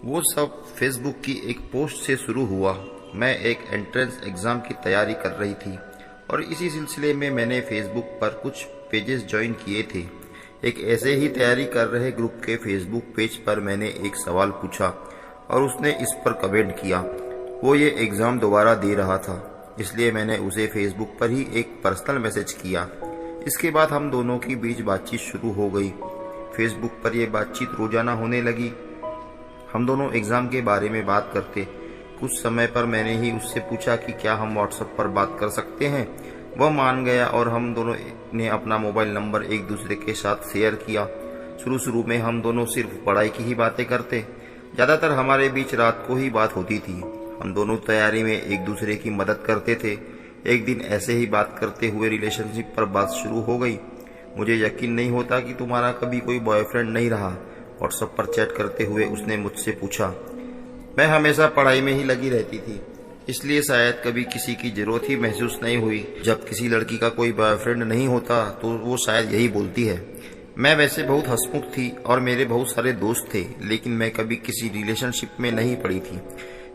वो सब फेसबुक की एक पोस्ट से शुरू हुआ। मैं एक एंट्रेंस एग्जाम की तैयारी कर रही थी और इसी सिलसिले में मैंने फेसबुक पर कुछ पेजेस ज्वाइन किए थे। एक ऐसे ही तैयारी कर रहे ग्रुप के फेसबुक पेज पर मैंने एक सवाल पूछा और उसने इस पर कमेंट किया। वो ये एग्जाम दोबारा दे रहा था, इसलिए मैंने उसे फेसबुक पर ही एक पर्सनल मैसेज किया। इसके बाद हम दोनों की बीच बातचीत शुरू हो गई। फेसबुक पर यह बातचीत रोजाना होने लगी। हम दोनों एग्जाम के बारे में बात करते। कुछ समय पर मैंने ही उससे पूछा कि क्या हम व्हाट्सएप पर बात कर सकते हैं। वह मान गया और हम दोनों ने अपना मोबाइल नंबर एक दूसरे के साथ शेयर किया। शुरू में हम दोनों सिर्फ पढ़ाई की ही बातें करते। ज्यादातर हमारे बीच रात को ही बात होती थी। हम दोनों तैयारी में एक दूसरे की मदद करते थे। एक दिन ऐसे ही बात करते हुए रिलेशनशिप पर बात शुरू हो गई। मुझे यकीन नहीं होता कि तुम्हारा कभी कोई बॉयफ्रेंड नहीं रहा, व्हाट्सएप पर चैट करते हुए उसने मुझसे पूछा। मैं हमेशा पढ़ाई में ही लगी रहती थी, इसलिए शायद कभी किसी की जरूरत ही महसूस नहीं हुई। जब किसी लड़की का कोई बॉयफ्रेंड नहीं होता तो वो शायद यही बोलती है। मैं वैसे बहुत हंसमुख थी और मेरे बहुत सारे दोस्त थे, लेकिन मैं कभी किसी रिलेशनशिप में नहीं पड़ी थी।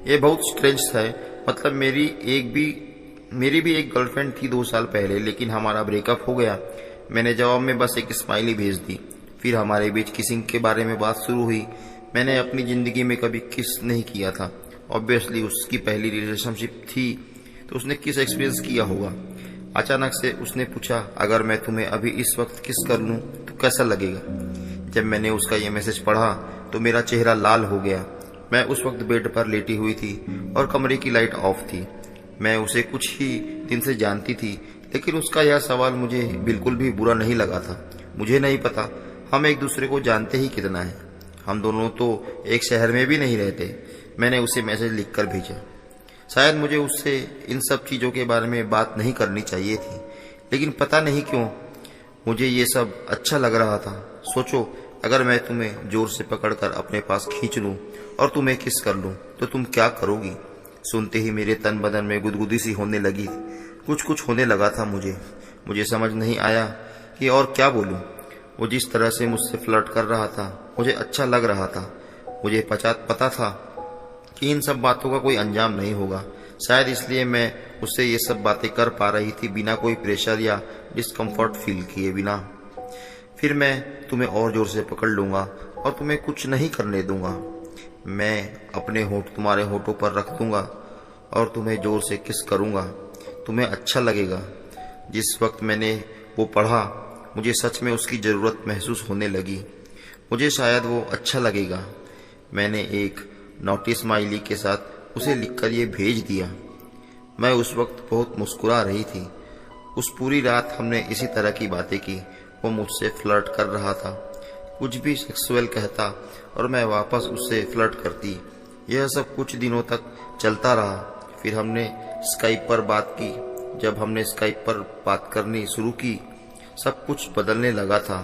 ये बहुत स्ट्रेंज है। मतलब मेरी भी एक गर्लफ्रेंड थी 2 साल पहले, लेकिन हमारा ब्रेकअप हो गया। मैंने जवाब में बस एक स्माइली भेज दी। फिर हमारे बीच किसिंग के बारे में बात शुरू हुई। मैंने अपनी जिंदगी में कभी किस नहीं किया था। ऑब्वियसली उसकी पहली रिलेशनशिप थी, तो उसने किस एक्सपीरियंस किया होगा। अचानक से उसने पूछा, अगर मैं तुम्हें अभी इस वक्त किस कर लूं तो कैसा लगेगा। जब मैंने उसका ये मैसेज पढ़ा तो मेरा चेहरा लाल हो गया। मैं उस वक्त बेड पर लेटी हुई थी और कमरे की लाइट ऑफ थी। मैं उसे कुछ ही दिन से जानती थी, लेकिन उसका यह सवाल मुझे बिल्कुल भी बुरा नहीं लगा था। मुझे नहीं पता हम एक दूसरे को जानते ही कितना है। हम दोनों तो एक शहर में भी नहीं रहते। मैंने उसे मैसेज लिखकर भेजा। शायद मुझे उससे इन सब चीजों के बारे में बात नहीं करनी चाहिए थी, लेकिन पता नहीं क्यों मुझे ये सब अच्छा लग रहा था। सोचो, अगर मैं तुम्हें जोर से पकड़कर अपने पास खींच लूं और तुम्हें किस कर लूं तो तुम क्या करोगी। सुनते ही मेरे तन बदन में गुदगुदी सी होने लगी। कुछ होने लगा था मुझे समझ नहीं आया कि और क्या बोलूं। वो जिस तरह से मुझसे फ्लर्ट कर रहा था मुझे अच्छा लग रहा था। मुझे पता था कि इन सब बातों का कोई अंजाम नहीं होगा। शायद इसलिए मैं उससे ये सब बातें कर पा रही थी बिना कोई प्रेशर या डिस्कम्फर्ट फील किए बिना। फिर मैं तुम्हें और जोर से पकड़ लूंगा और तुम्हें कुछ नहीं करने दूंगा। मैं अपने होंठ तुम्हारे होठों पर रख दूंगा और तुम्हें जोर से किस करूंगा। तुम्हें अच्छा लगेगा। जिस वक्त मैंने वो पढ़ा मुझे सच में उसकी जरूरत महसूस होने लगी। मुझे शायद वो अच्छा लगेगा। मैंने एक नोटिस स्माइली के साथ उसे लिखकर ये भेज दिया। मैं उस वक्त बहुत मुस्कुरा रही थी। उस पूरी रात हमने इसी तरह की बातें की। वो मुझसे फ्लर्ट कर रहा था, कुछ भी सेक्सुअल कहता और मैं वापस उससे फ्लर्ट करती। यह सब कुछ दिनों तक चलता रहा। फिर हमने स्काइप पर बात की। जब हमने स्काइप पर बात करनी शुरू की, सब कुछ बदलने लगा था।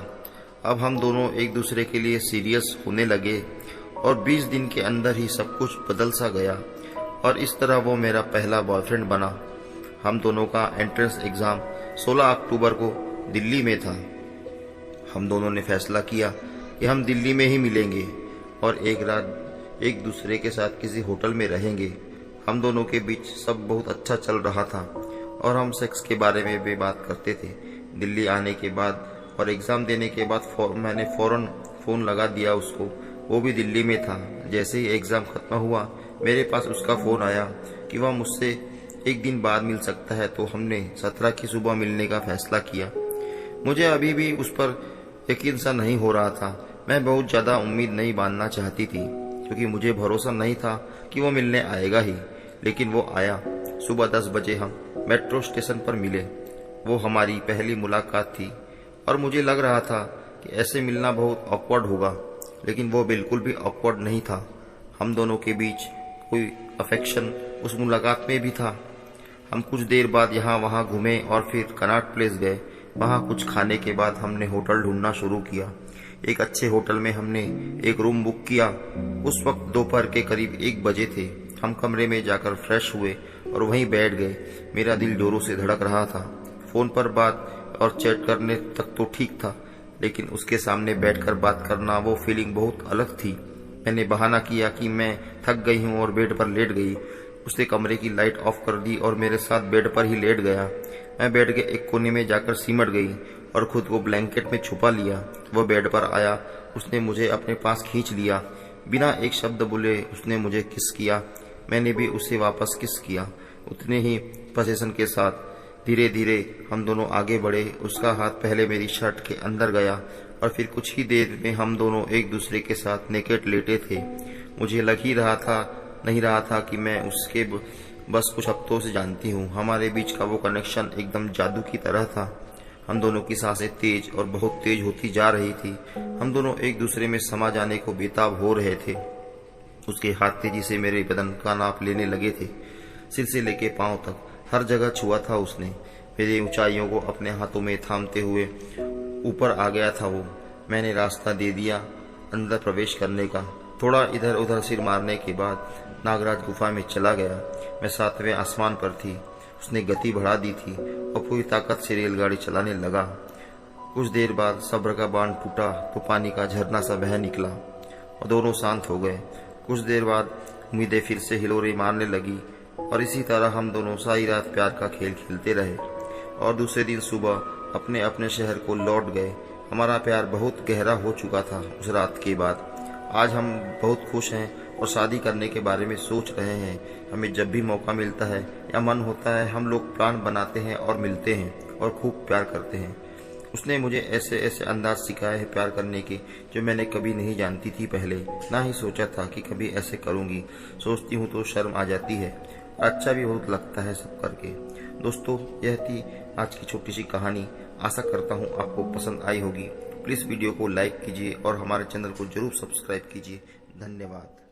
अब हम दोनों एक दूसरे के लिए सीरियस होने लगे और 20 दिन के अंदर ही सब कुछ बदल सा गया और इस तरह वो मेरा पहला बॉयफ्रेंड बना। हम दोनों का एंट्रेंस एग्जाम 16 अक्टूबर को दिल्ली में था। हम दोनों ने फैसला किया कि हम दिल्ली में ही मिलेंगे और एक रात एक दूसरे के साथ किसी होटल में रहेंगे। हम दोनों के बीच सब बहुत अच्छा चल रहा था और हम सेक्स के बारे में भी बात करते थे। दिल्ली आने के बाद और एग्जाम देने के बाद मैंने फौरन फोन लगा दिया उसको। वो भी दिल्ली में था। जैसे ही एग्जाम खत्म हुआ मेरे पास उसका फोन आया कि वह मुझसे एक दिन बाद मिल सकता है, तो हमने 17 की सुबह मिलने का फैसला किया। मुझे अभी भी उस पर यकीन सा नहीं हो रहा था। मैं बहुत ज्यादा उम्मीद नहीं बांधना चाहती थी क्योंकि मुझे भरोसा नहीं था कि वो मिलने आएगा ही, लेकिन वो आया। सुबह 10 बजे हम मेट्रो स्टेशन पर मिले। वो हमारी पहली मुलाकात थी और मुझे लग रहा था कि ऐसे मिलना बहुत ऑकवर्ड होगा, लेकिन वो बिल्कुल भी ऑकवर्ड नहीं था। हम दोनों के बीच कोई अफेक्शन उस मुलाकात में भी था। हम कुछ देर बाद यहाँ वहाँ घूमे और फिर कनॉट प्लेस गए। वहाँ कुछ खाने के बाद हमने होटल ढूंढना शुरू किया। एक अच्छे होटल में हमने एक रूम बुक किया। उस वक्त दोपहर के करीब 1 बजे थे। हम कमरे में जाकर फ्रेश हुए और वहीं बैठ गए। मेरा दिल जोरों से धड़क रहा था। फोन पर बात और चैट करने तक तो ठीक था, लेकिन उसके सामने बैठकर बात करना वो फीलिंग बहुत अलग थी। मैंने बहाना किया कि मैं थक गई हूँ और बेड पर लेट गई। उसने कमरे की लाइट ऑफ कर दी और मेरे साथ बेड पर ही लेट गया। मैं बेड के एक कोने में जाकर सिमट गई और खुद को ब्लैंकेट में छुपा लिया। वह बेड पर आया, उसने मुझे अपने पास खींच लिया। बिना एक शब्द बोले उसने मुझे किस किया। मैंने भी उसे वापस किस किया, उतने ही पोजीशन के साथ। धीरे धीरे हम दोनों आगे बढ़े। उसका हाथ पहले मेरी शर्ट के अंदर गया और फिर कुछ ही देर में हम दोनों एक दूसरे के साथ नेकेड लेटे थे। मुझे लग ही नहीं रहा था कि मैं उसके बस कुछ हफ्तों से जानती हूँ। हमारे बीच का वो कनेक्शन एकदम जादू की तरह था। हम दोनों की सांसें तेज और बहुत तेज होती जा रही थी। हम दोनों एक दूसरे में समा जाने को बेताब हो रहे थे। उसके हाथ तेजी से मेरे बदन का नाप लेने लगे थे, सिर से लेके पांव तक हर जगह छुआ था उसने। मेरी ऊंचाइयों को अपने हाथों में थामते हुए ऊपर आ गया था वो। मैंने रास्ता दे दिया अंदर प्रवेश करने का। थोड़ा इधर उधर सिर मारने के बाद नागराज गुफा में चला गया। मैं 7वें आसमान पर थी। उसने गति बढ़ा दी थी और पूरी ताकत से रेलगाड़ी चलाने लगा। कुछ देर बाद सब्र का बांध टूटा तो पानी का झरना सा बह निकला और दोनों शांत हो गए। कुछ देर बाद उम्मीदें फिर से हिलोरे मारने लगी और इसी तरह हम दोनों सारी रात प्यार का खेल खेलते रहे और दूसरे दिन सुबह अपने अपने शहर को लौट गए। हमारा प्यार बहुत गहरा हो चुका था उस रात के बाद। आज हम बहुत खुश हैं और शादी करने के बारे में सोच रहे हैं। हमें जब भी मौका मिलता है या मन होता है हम लोग प्लान बनाते हैं और मिलते हैं और खूब प्यार करते हैं। उसने मुझे ऐसे ऐसे अंदाज सिखाए हैं प्यार करने के जो मैंने कभी नहीं जानती थी पहले, ना ही सोचा था कि कभी ऐसे करूंगी। सोचती हूँ तो शर्म आ जाती है। अच्छा भी बहुत लगता है सब करके। दोस्तों, यह थी आज की छोटी सी कहानी। आशा करता हूँ आपको पसंद आई होगी। प्लीज़ वीडियो को लाइक कीजिए और हमारे चैनल को जरूर सब्सक्राइब कीजिए। धन्यवाद।